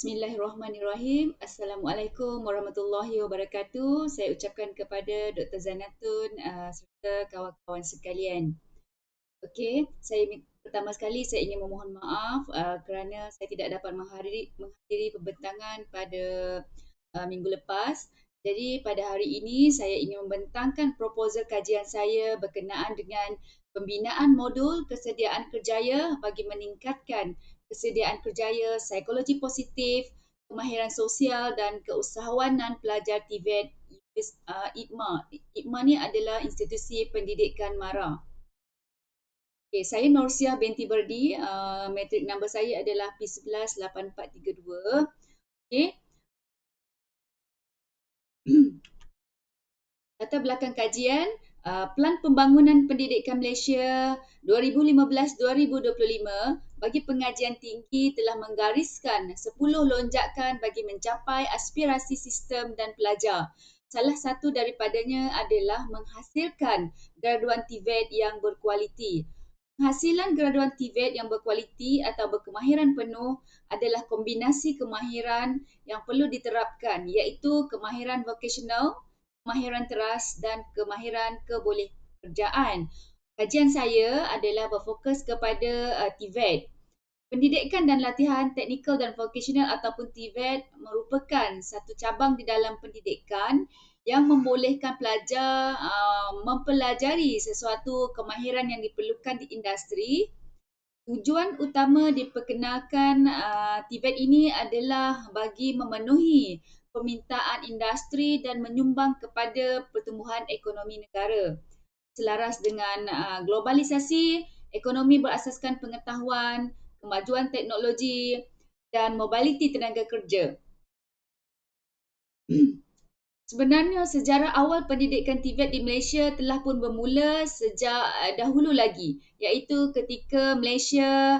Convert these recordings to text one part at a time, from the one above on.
Bismillahirrahmanirrahim. Assalamualaikum warahmatullahi wabarakatuh. Saya ucapkan kepada Dr. Zanatun serta kawan-kawan sekalian. Okey, pertama sekali saya ingin memohon maaf kerana saya tidak dapat menghadiri pembentangan pada minggu lepas. Jadi pada hari ini saya ingin membentangkan proposal kajian saya berkenaan dengan pembinaan modul kesediaan kerjaya bagi meningkatkan kesediaan kerjaya, psikologi positif, kemahiran sosial dan keusahawanan pelajar TVET ITMA. ITMA ni adalah Institusi Pendidikan MARA. Okay, saya Norsiah binti Berdi. Matrik number saya adalah P118432. Okay. Latar belakang kajian, Pelan Pembangunan Pendidikan Malaysia 2015-2025 bagi pengajian tinggi telah menggariskan 10 lonjakan bagi mencapai aspirasi sistem dan pelajar. Salah satu daripadanya adalah menghasilkan graduan TVET yang berkualiti. Penghasilan graduan TVET yang berkualiti atau berkemahiran penuh adalah kombinasi kemahiran yang perlu diterapkan, iaitu kemahiran vocational, kemahiran teras dan kemahiran kebolehkerjaan. Kajian saya adalah berfokus kepada TVET. Pendidikan dan latihan teknikal dan vocational ataupun TVET merupakan satu cabang di dalam pendidikan yang membolehkan pelajar mempelajari sesuatu kemahiran yang diperlukan di industri. Tujuan utama diperkenalkan TVET ini adalah bagi memenuhi permintaan industri dan menyumbang kepada pertumbuhan ekonomi negara. Selaras dengan globalisasi, ekonomi berasaskan pengetahuan, kemajuan teknologi dan mobiliti tenaga kerja. Sebenarnya sejarah awal pendidikan TVET di Malaysia telah pun bermula sejak dahulu lagi, iaitu ketika Malaysia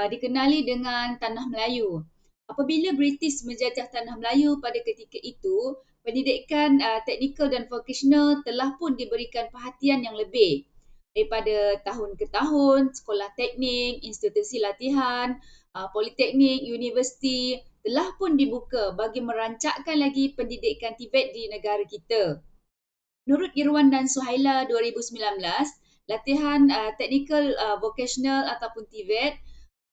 dikenali dengan Tanah Melayu. Apabila British menjajah Tanah Melayu pada ketika itu, pendidikan teknikal dan vocational telah pun diberikan perhatian yang lebih. Daripada tahun ke tahun, sekolah teknik, institusi latihan, politeknik, universiti telah pun dibuka bagi merancakkan lagi pendidikan TVET di negara kita. Menurut Irwan dan Suhaila 2019, latihan technical vocational ataupun TVET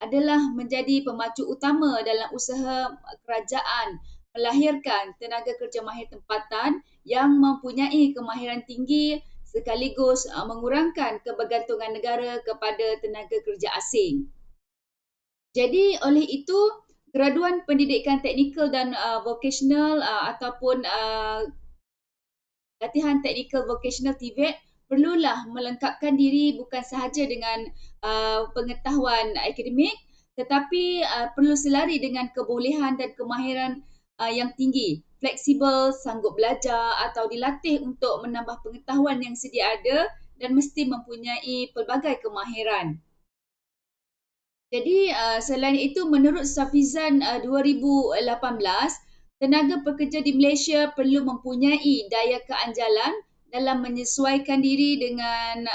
adalah menjadi pemacu utama dalam usaha kerajaan melahirkan tenaga kerja mahir tempatan yang mempunyai kemahiran tinggi sekaligus mengurangkan kebergantungan negara kepada tenaga kerja asing. Jadi oleh itu, graduan pendidikan teknikal dan vocational ataupun latihan teknikal vocational TVET perlulah melengkapkan diri bukan sahaja dengan pengetahuan akademik tetapi perlu selari dengan kebolehan dan kemahiran yang tinggi, fleksibel, sanggup belajar atau dilatih untuk menambah pengetahuan yang sedia ada dan mesti mempunyai pelbagai kemahiran. Jadi selain itu menurut Safizan 2018, tenaga pekerja di Malaysia perlu mempunyai daya keanjalan dalam menyesuaikan diri dengan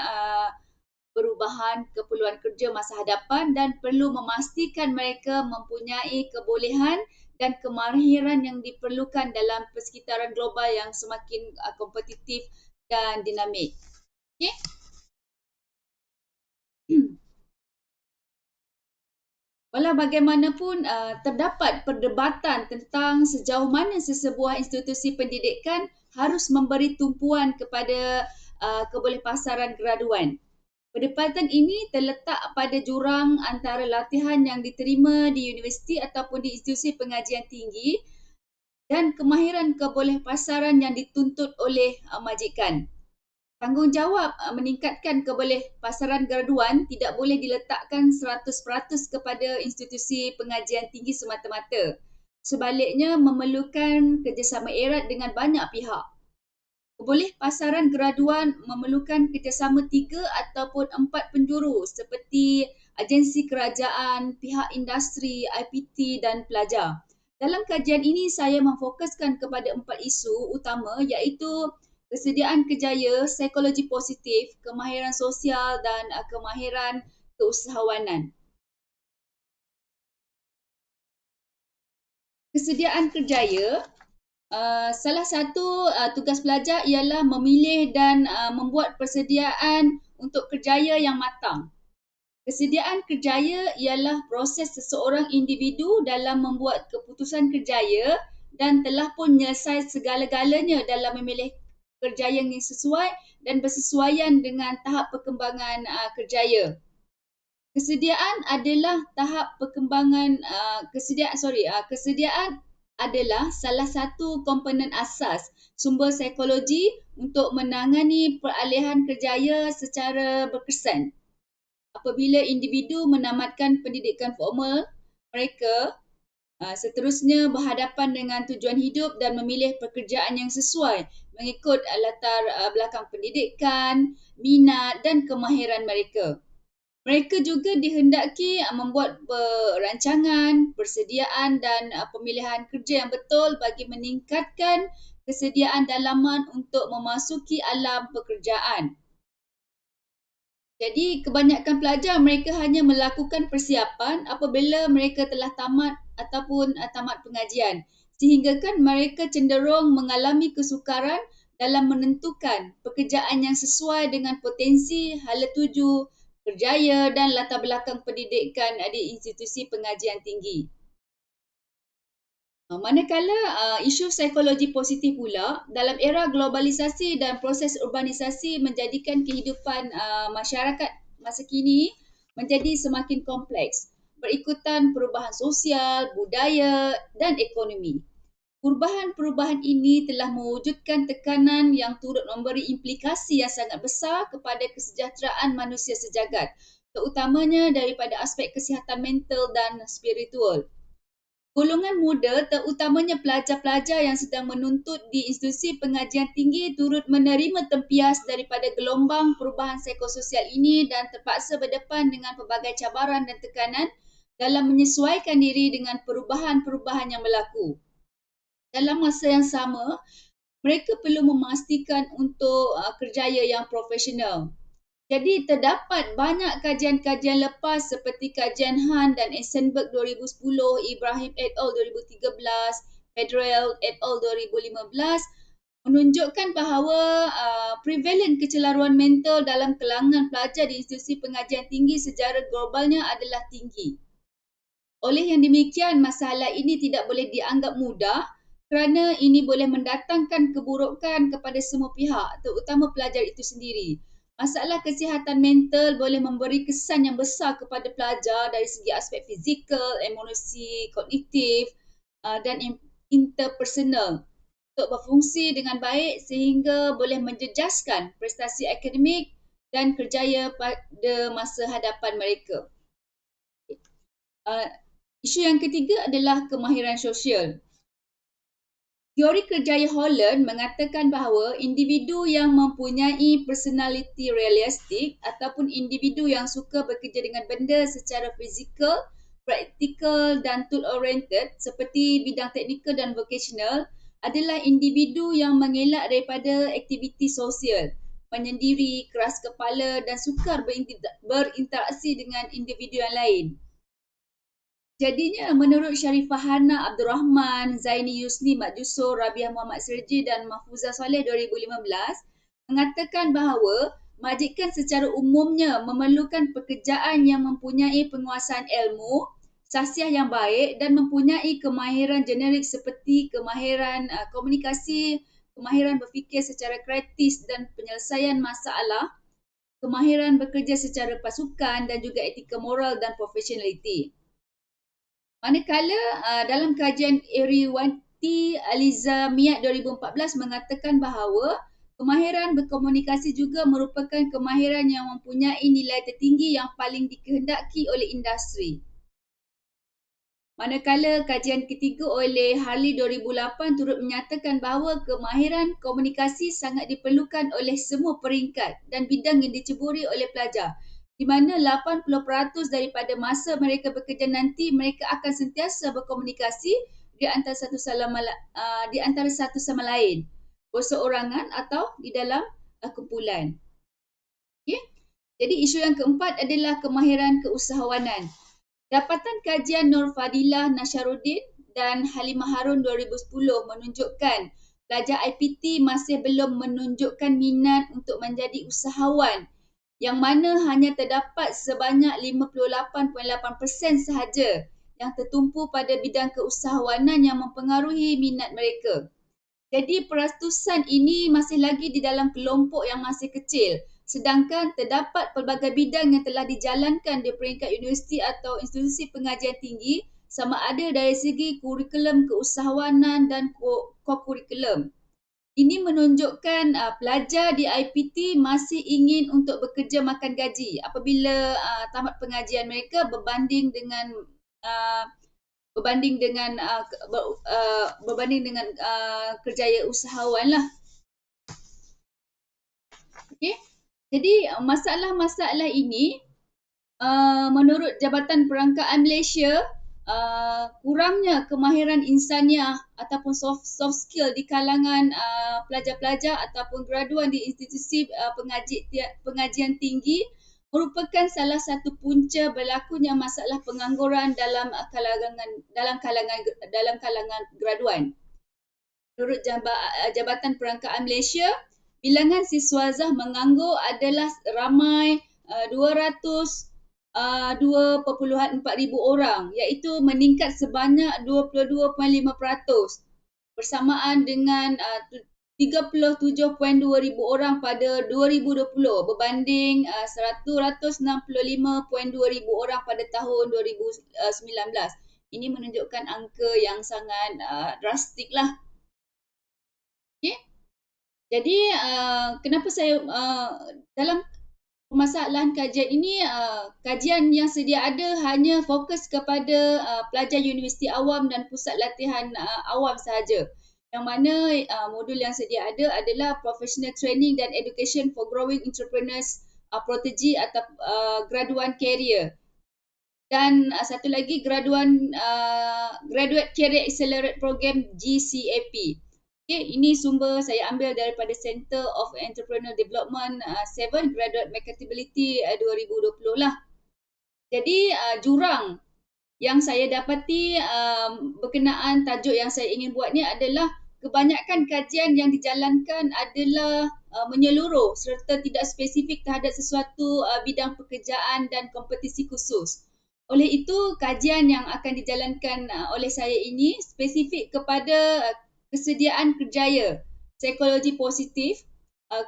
perubahan keperluan kerja masa hadapan dan perlu memastikan mereka mempunyai kebolehan dan kemahiran yang diperlukan dalam persekitaran global yang semakin kompetitif dan dinamik. Okey. Walau bagaimanapun terdapat perdebatan tentang sejauh mana sesebuah institusi pendidikan harus memberi tumpuan kepada kebolehpasaran graduan. Perdebatan ini terletak pada jurang antara latihan yang diterima di universiti ataupun di institusi pengajian tinggi dan kemahiran kebolehpasaran yang dituntut oleh majikan. Tanggungjawab meningkatkan kebolehpasaran graduan tidak boleh diletakkan 100% kepada institusi pengajian tinggi semata-mata. Sebaliknya memerlukan kerjasama erat dengan banyak pihak. Kebolehpasaran graduan memerlukan kerjasama 3 ataupun 4 penjuru seperti agensi kerajaan, pihak industri, IPT dan pelajar. Dalam kajian ini saya memfokuskan kepada 4 isu utama iaitu kesediaan kerjaya, psikologi positif, kemahiran sosial dan kemahiran keusahawanan. Kesediaan kerjaya, salah satu tugas pelajar ialah memilih dan membuat persediaan untuk kerjaya yang matang. Kesediaan kerjaya ialah proses seseorang individu dalam membuat keputusan kerjaya dan telah pun menyelesaikan segala-galanya dalam memilih kerjaya yang sesuai dan bersesuaian dengan tahap perkembangan kerjaya. Kesediaan adalah tahap perkembangan kesediaan adalah salah satu komponen asas sumber psikologi untuk menangani peralihan kerjaya secara berkesan. Apabila individu menamatkan pendidikan formal, mereka seterusnya berhadapan dengan tujuan hidup dan memilih pekerjaan yang sesuai mengikut latar belakang pendidikan, minat dan kemahiran mereka. Mereka juga dihendaki membuat perancangan, persediaan dan pemilihan kerja yang betul bagi meningkatkan kesediaan dalaman untuk memasuki alam pekerjaan. Jadi kebanyakan pelajar mereka hanya melakukan persiapan apabila mereka telah tamat ataupun tamat pengajian. Sehinggakan mereka cenderung mengalami kesukaran dalam menentukan pekerjaan yang sesuai dengan potensi, hala tuju, kerjaya dan latar belakang pendidikan di institusi pengajian tinggi. Manakala isu psikologi positif pula, dalam era globalisasi dan proses urbanisasi menjadikan kehidupan masyarakat masa kini menjadi semakin kompleks berikutan perubahan sosial, budaya dan ekonomi. Perubahan-perubahan ini telah mewujudkan tekanan yang turut memberi implikasi yang sangat besar kepada kesejahteraan manusia sejagat, terutamanya daripada aspek kesihatan mental dan spiritual. Golongan muda, terutamanya pelajar-pelajar yang sedang menuntut di institusi pengajian tinggi turut menerima tempias daripada gelombang perubahan psikososial ini dan terpaksa berdepan dengan pelbagai cabaran dan tekanan dalam menyesuaikan diri dengan perubahan-perubahan yang berlaku. Dalam masa yang sama, mereka perlu memastikan untuk kerjaya yang profesional. Jadi terdapat banyak kajian-kajian lepas seperti kajian Han dan Eisenberg 2010, Ibrahim et al 2013, Federer et al 2015 menunjukkan bahawa prevalent kecelaruan mental dalam kalangan pelajar di institusi pengajian tinggi secara globalnya adalah tinggi. Oleh yang demikian, masalah ini tidak boleh dianggap mudah kerana ini boleh mendatangkan keburukan kepada semua pihak, terutama pelajar itu sendiri. Masalah kesihatan mental boleh memberi kesan yang besar kepada pelajar dari segi aspek fizikal, emosi, kognitif dan interpersonal untuk berfungsi dengan baik sehingga boleh menjejaskan prestasi akademik dan kerjaya pada masa hadapan mereka. Isu yang ketiga adalah kemahiran sosial. Teori kerjaya Holland mengatakan bahawa individu yang mempunyai personality realistik ataupun individu yang suka bekerja dengan benda secara fizikal, praktikal dan tool oriented seperti bidang teknikal dan vocational adalah individu yang mengelak daripada aktiviti sosial, menyendiri, keras kepala dan sukar berinteraksi dengan individu yang lain. Jadinya menurut Sharifah Hana Abdul Rahman, Zaini Yusni Mat Jusur, Rabiah Muhammad Sirji dan Mahfuzah Saleh 2015 mengatakan bahawa majikan secara umumnya memerlukan pekerjaan yang mempunyai penguasaan ilmu, sasiah yang baik dan mempunyai kemahiran generik seperti kemahiran komunikasi, kemahiran berfikir secara kritis dan penyelesaian masalah, kemahiran bekerja secara pasukan dan juga etika moral dan profesionaliti. Manakala dalam kajian Eriwanti Aliza Miat 2014 mengatakan bahawa kemahiran berkomunikasi juga merupakan kemahiran yang mempunyai nilai tertinggi yang paling dikehendaki oleh industri. Manakala kajian ketiga oleh Harley 2008 turut menyatakan bahawa kemahiran komunikasi sangat diperlukan oleh semua peringkat dan bidang yang diceburi oleh pelajar, di mana 80% daripada masa mereka bekerja nanti mereka akan sentiasa berkomunikasi di antara satu sama lain, berseorangan atau di dalam kumpulan. Okay? Jadi isu yang keempat adalah kemahiran keusahawanan. Dapatan kajian Nur Fadilah Nasharuddin dan Halimah Harun 2010 menunjukkan pelajar IPT masih belum menunjukkan minat untuk menjadi usahawan, yang mana hanya terdapat sebanyak 58.8% sahaja yang tertumpu pada bidang keusahawanan yang mempengaruhi minat mereka. Jadi peratusan ini masih lagi di dalam kelompok yang masih kecil, sedangkan terdapat pelbagai bidang yang telah dijalankan di peringkat universiti atau institusi pengajian tinggi sama ada dari segi kurikulum keusahawanan dan co-kurikulum. Ini menunjukkan pelajar di IPT masih ingin untuk bekerja makan gaji apabila tamat pengajian mereka uh, berbanding dengan kerjaya usahawan lah. Okey. Jadi masalah-masalah ini menurut Jabatan Perangkaan Malaysia, kurangnya kemahiran insaniah ataupun soft skill di kalangan pelajar-pelajar ataupun graduan di institusi pengajian tinggi merupakan salah satu punca berlakunya masalah pengangguran dalam kalangan graduan. Menurut Jabatan Perangkaan Malaysia, bilangan siswazah menganggur adalah ramai 202.4 ribu orang, iaitu meningkat sebanyak 22.5% bersamaan dengan 37.2 ribu orang pada 2020 berbanding 165.2 ribu orang pada tahun 2019. Ini menunjukkan angka yang sangat drastik lah. Okay. Jadi kenapa saya dalam permasalahan kajian ini, kajian yang sedia ada hanya fokus kepada pelajar universiti awam dan pusat latihan awam sahaja. Yang mana modul yang sedia ada adalah Professional Training dan Education for Growing Entrepreneurs Protege atau graduan career. Dan satu lagi Graduate Career Accelerate Program GCAP. Okay, ini sumber saya ambil daripada Center of Entrepreneurial Development 7 Graduate Marketability 2020 lah. Jadi jurang yang saya dapati berkenaan tajuk yang saya ingin buat ni adalah kebanyakan kajian yang dijalankan adalah menyeluruh serta tidak spesifik terhadap sesuatu bidang pekerjaan dan kompetisi khusus. Oleh itu, kajian yang akan dijalankan oleh saya ini spesifik kepada kesediaan kerjaya, psikologi positif,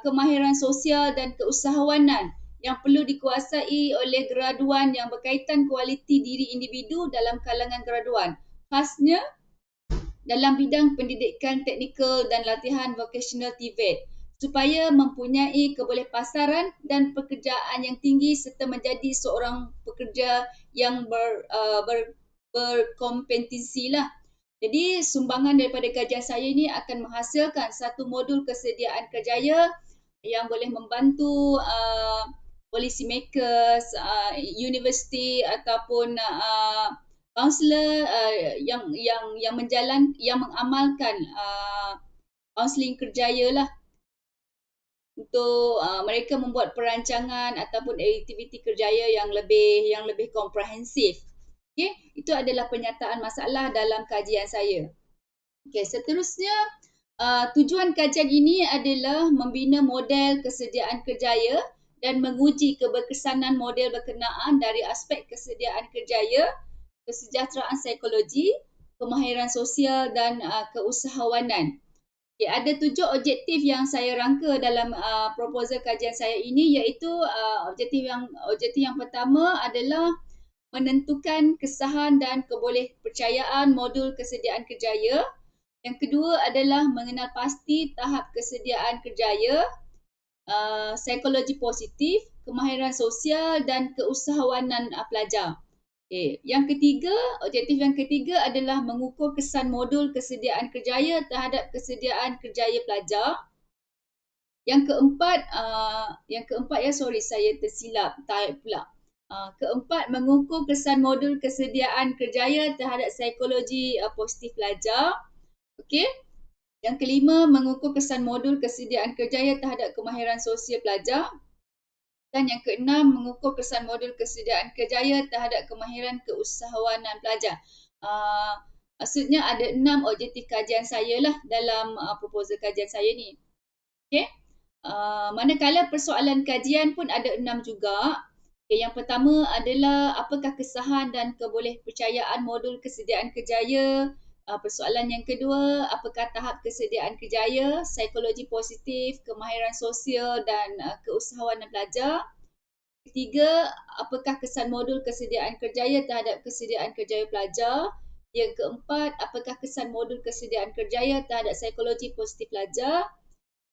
kemahiran sosial dan keusahawanan yang perlu dikuasai oleh graduan yang berkaitan kualiti diri individu dalam kalangan graduan, khasnya dalam bidang pendidikan teknikal dan latihan vocational TVET, supaya mempunyai kebolehpasaran dan pekerjaan yang tinggi serta menjadi seorang pekerja yang berkompetensi lah. Jadi sumbangan daripada kajian saya ini akan menghasilkan satu modul kesediaan kerjaya yang boleh membantu policy makers, universiti ataupun kaunselor yang mengamalkan kaunseling kerjaya lah untuk mereka membuat perancangan ataupun aktiviti kerjaya yang lebih komprehensif. Okey, itu adalah penyataan masalah dalam kajian saya. Okey, seterusnya tujuan kajian ini adalah membina model kesediaan kerjaya dan menguji keberkesanan model berkenaan dari aspek kesediaan kerjaya, kesejahteraan psikologi, kemahiran sosial dan keusahawanan. Okay, ada 7 objektif yang saya rangka dalam proposal kajian saya ini, iaitu objektif yang pertama adalah menentukan kesahan dan kebolehpercayaan modul kesediaan kerjaya. Yang kedua adalah mengenal pasti tahap kesediaan kerjaya, psikologi positif, kemahiran sosial dan keusahawanan pelajar. Okay. Objektif yang ketiga adalah mengukur kesan modul kesediaan kerjaya terhadap kesediaan kerjaya pelajar. Yang keempat saya tersilap type pula. Keempat, mengukur kesan modul kesediaan kerjaya terhadap psikologi positif pelajar. Okey. Yang kelima, mengukur kesan modul kesediaan kerjaya terhadap kemahiran sosial pelajar. Dan yang keenam, mengukur kesan modul kesediaan kerjaya terhadap kemahiran keusahawanan pelajar. Maksudnya ada 6 objektif kajian saya lah dalam proposal kajian saya ni. Okey. Manakala persoalan kajian pun ada 6 juga. Okay, yang pertama adalah apakah kesahan dan kebolehpercayaan modul kesediaan kerjaya. Persoalan yang kedua, apakah tahap kesediaan kerjaya, psikologi positif, kemahiran sosial dan keusahawanan pelajar. Ketiga, apakah kesan modul kesediaan kerjaya terhadap kesediaan kerjaya pelajar. Yang keempat, apakah kesan modul kesediaan kerjaya terhadap psikologi positif pelajar.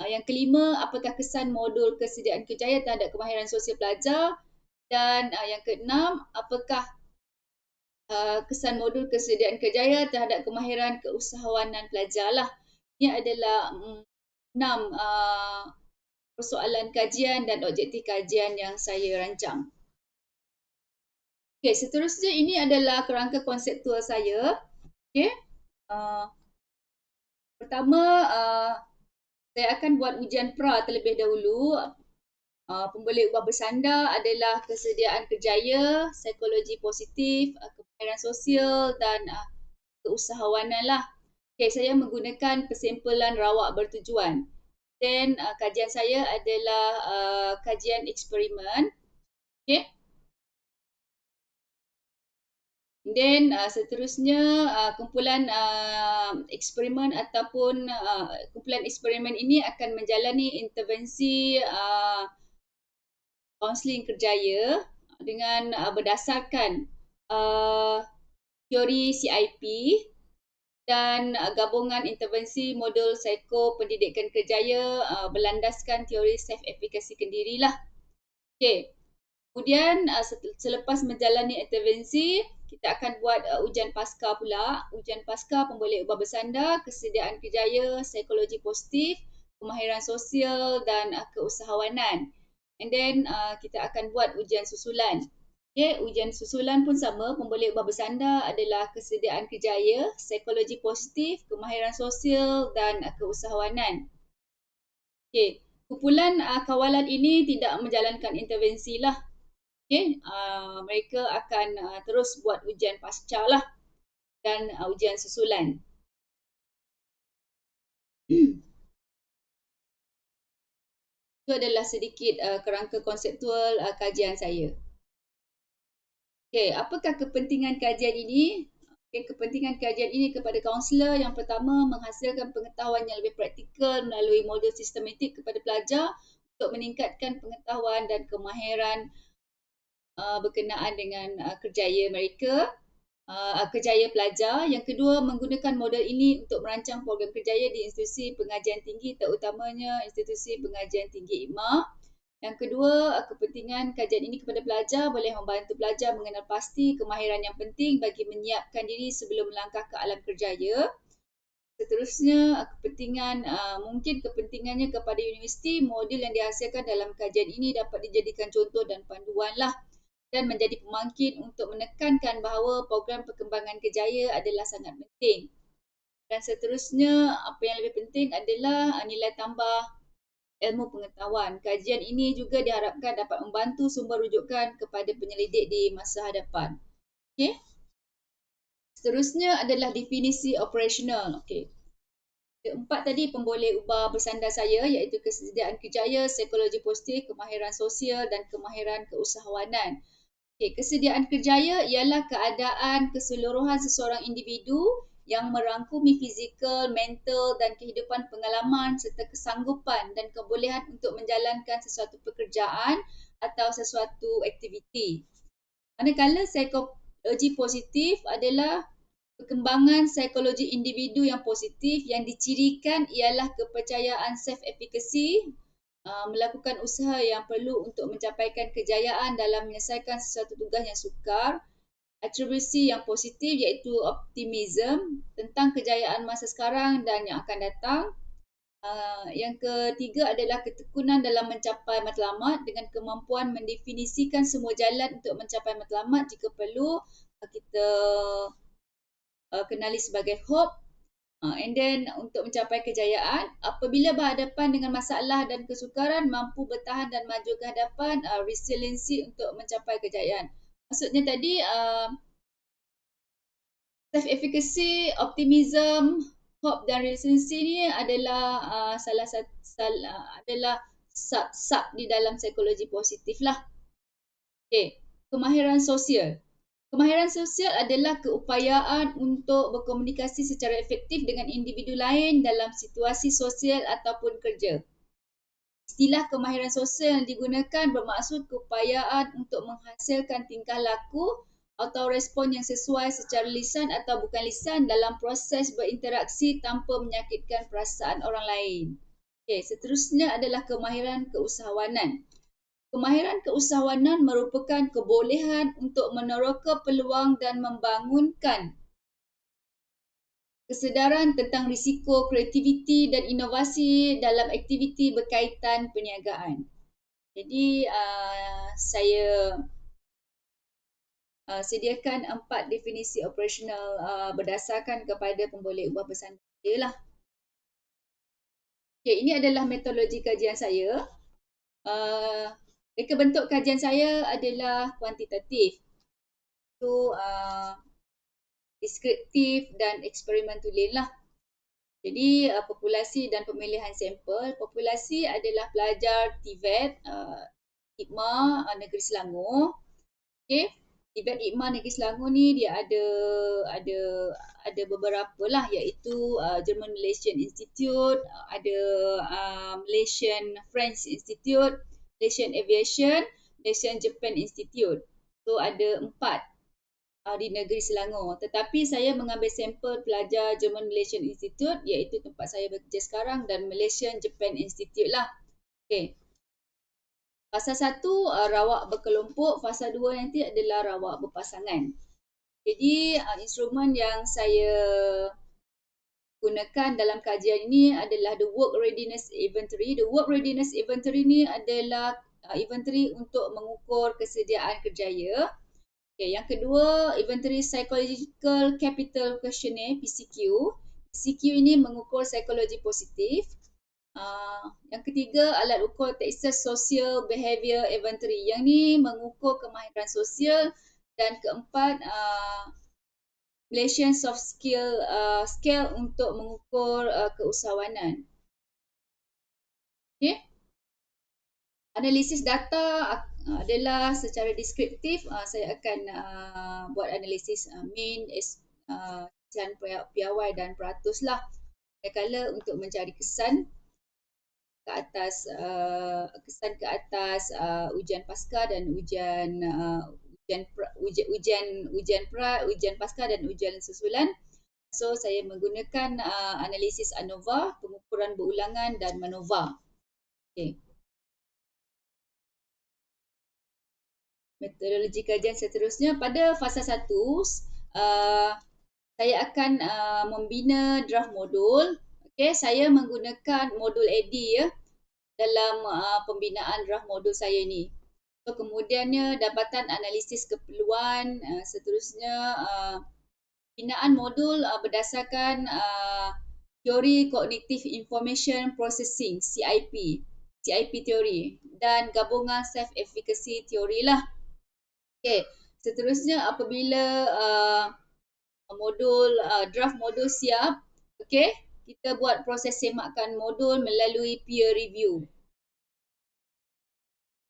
Yang kelima, apakah kesan modul kesediaan kerjaya terhadap kemahiran sosial pelajar. Dan yang keenam, apakah kesan modul kesediaan kerjaya terhadap kemahiran keusahawanan pelajar lah. Ini adalah 6 persoalan kajian dan objektif kajian yang saya rancang. Okey, seterusnya ini adalah kerangka konseptual saya. Okey. Pertama, saya akan buat ujian pra terlebih dahulu. Pemboleh ubah bersandar adalah kesediaan kerjaya, psikologi positif, kemahiran sosial dan keusahawanan lah. Okay, saya menggunakan persempelan rawak bertujuan. Dan kajian saya adalah kajian eksperimen. Okay. Dan seterusnya kumpulan eksperimen ataupun kumpulan eksperimen ini akan menjalani intervensi kaunseling kerjaya dengan berdasarkan teori CIP dan gabungan intervensi modul psikopendidikan kerjaya berlandaskan teori self efficacy kendiri lah. Okey. Kemudian selepas menjalani intervensi, kita akan buat ujian pasca pula. Ujian pasca pemboleh ubah bersandar, kesediaan kerjaya, psikologi positif, kemahiran sosial dan keusahawanan. And then kita akan buat ujian susulan. Okay, ujian susulan pun sama, pemboleh ubah bersandar adalah kesediaan kerjaya, psikologi positif, kemahiran sosial dan keusahawanan. Okay, kumpulan kawalan ini tidak menjalankan intervensi lah. Okay, mereka akan terus buat ujian pasca lah dan ujian susulan. Itu adalah sedikit kerangka konseptual kajian saya. Okay, apakah kepentingan kajian ini? Okay, kepentingan kajian ini kepada kaunselor yang pertama menghasilkan pengetahuan yang lebih praktikal melalui modul sistematik kepada pelajar untuk meningkatkan pengetahuan dan kemahiran berkenaan dengan kerjaya mereka, kerjaya pelajar. Yang kedua, menggunakan model ini untuk merancang program kerjaya di institusi pengajian tinggi, terutamanya institusi pengajian tinggi IKMA. Yang kedua, kepentingan kajian ini kepada pelajar boleh membantu pelajar mengenal pasti kemahiran yang penting bagi menyiapkan diri sebelum melangkah ke alam kerjaya. Seterusnya, mungkin kepentingannya kepada universiti, modul yang dihasilkan dalam kajian ini dapat dijadikan contoh dan panduan lah dan menjadi pemangkin untuk menekankan bahawa program perkembangan kerjaya adalah sangat penting. Dan seterusnya, apa yang lebih penting adalah nilai tambah ilmu pengetahuan. Kajian ini juga diharapkan dapat membantu sumber rujukan kepada penyelidik di masa hadapan. Okey. Seterusnya adalah definisi operasional. Okey. Keempat tadi pemboleh ubah bersandar saya iaitu kesediaan kerjaya, psikologi positif, kemahiran sosial dan kemahiran keusahawanan. Okay, kesediaan kerjaya ialah keadaan keseluruhan seseorang individu yang merangkumi fizikal, mental dan kehidupan pengalaman serta kesanggupan dan kebolehan untuk menjalankan sesuatu pekerjaan atau sesuatu aktiviti. Manakala psikologi positif adalah perkembangan psikologi individu yang positif yang dicirikan ialah kepercayaan self-efficacy, melakukan usaha yang perlu untuk mencapaikan kejayaan dalam menyelesaikan sesuatu tugas yang sukar, atribusi yang positif iaitu optimism tentang kejayaan masa sekarang dan yang akan datang. Yang ketiga adalah ketekunan dalam mencapai matlamat dengan kemampuan mendefinisikan semua jalan untuk mencapai matlamat jika perlu kita kenali sebagai hope. And then untuk mencapai kejayaan, apabila berhadapan dengan masalah dan kesukaran, mampu bertahan dan maju ke hadapan, resiliensi untuk mencapai kejayaan. Maksudnya tadi Self-efficacy, optimism, hope dan resiliency ni adalah adalah sub di dalam psikologi positif lah. Okay. Kemahiran sosial. Kemahiran sosial adalah keupayaan untuk berkomunikasi secara efektif dengan individu lain dalam situasi sosial ataupun kerja. Istilah kemahiran sosial yang digunakan bermaksud keupayaan untuk menghasilkan tingkah laku atau respon yang sesuai secara lisan atau bukan lisan dalam proses berinteraksi tanpa menyakitkan perasaan orang lain. Okay, seterusnya adalah kemahiran keusahawanan. Kemahiran keusahawanan merupakan kebolehan untuk meneroka peluang dan membangunkan kesedaran tentang risiko, kreativiti dan inovasi dalam aktiviti berkaitan perniagaan. Jadi saya sediakan 4 definisi operasional berdasarkan kepada pemboleh ubah bersanda lah. Okay, ini adalah metodologi kajian saya. Reka bentuk kajian saya adalah kuantitatif. Itu deskriptif dan eksperimentual lah. Jadi populasi dan pemilihan sampel. Populasi adalah pelajar TVET, IKMA Negeri Selangor. Okay. TVET IKMA Negeri Selangor ni dia ada beberapa lah, iaitu German Malaysian Institute, ada Malaysian French Institute, Malaysian Aviation, Malaysian Japan Institute. So ada 4 di negeri Selangor. Tetapi saya mengambil sampel pelajar German Malaysian Institute, iaitu tempat saya bekerja sekarang, dan Malaysian Japan Institute lah. Okay. Fasa 1 rawak berkelompok, fasa 2 nanti adalah rawak berpasangan. Jadi instrumen yang saya gunakan dalam kajian ini adalah the Work Readiness Inventory. The Work Readiness Inventory ni adalah inventory untuk mengukur kesediaan kerjaya. Okay, yang kedua, Inventory Psychological Capital Questionnaire, PCQ. PCQ ini mengukur psikologi positif. Yang ketiga, alat ukur Texas Social Behavior Inventory. Yang ni mengukur kemahiran sosial. Dan keempat, Malaysian Soft Skill Scale untuk mengukur keusahawanan. Okay. Analisis data adalah secara deskriptif. Saya akan buat analisis mean, kesan piawai dan peratus lah. Kadang-kadang untuk mencari kesan ke atas ujian pasca dan ujian pasca dan ujian susulan. So saya menggunakan analisis ANOVA, pengukuran berulangan, dan MANOVA. Okay. Metodologi kajian seterusnya, pada fasa 1 saya akan membina draft modul. Okay, saya menggunakan modul AD ya dalam pembinaan draft modul saya ni. So kemudiannya dapatan analisis keperluan, seterusnya binaan modul berdasarkan teori Cognitive Information Processing, CIP teori, dan gabungan self-efficacy teori lah. Okay, seterusnya apabila draft modul siap, okay, kita buat proses semakkan modul melalui peer review.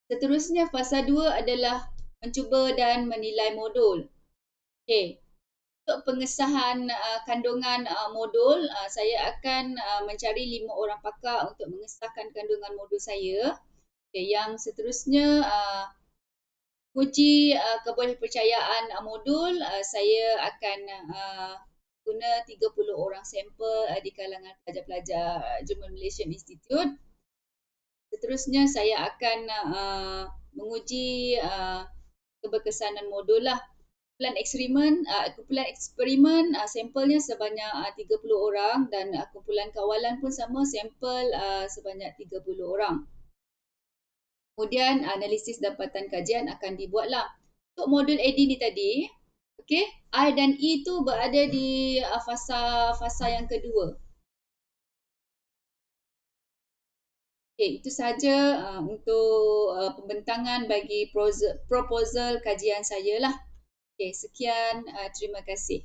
Seterusnya fasa 2 adalah mencuba dan menilai modul. Okay. Untuk pengesahan kandungan modul, saya akan mencari 5 orang pakar untuk mengesahkan kandungan modul saya. Okay. Yang seterusnya uji kebolehpercayaan modul, saya akan guna 30 orang sampel di kalangan pelajar-pelajar German Malaysian Institute. Seterusnya saya akan menguji keberkesanan modul lah. Kumpulan eksperimen sampelnya sebanyak 30 orang dan kumpulan kawalan pun sama, sampel sebanyak 30 orang. Kemudian analisis dapatan kajian akan dibuatlah. Untuk modul AD ni tadi, okay, I dan E tu berada di fasa yang kedua. Okay, itu sahaja untuk pembentangan bagi proposal kajian saya lah. Okay, sekian, terima kasih.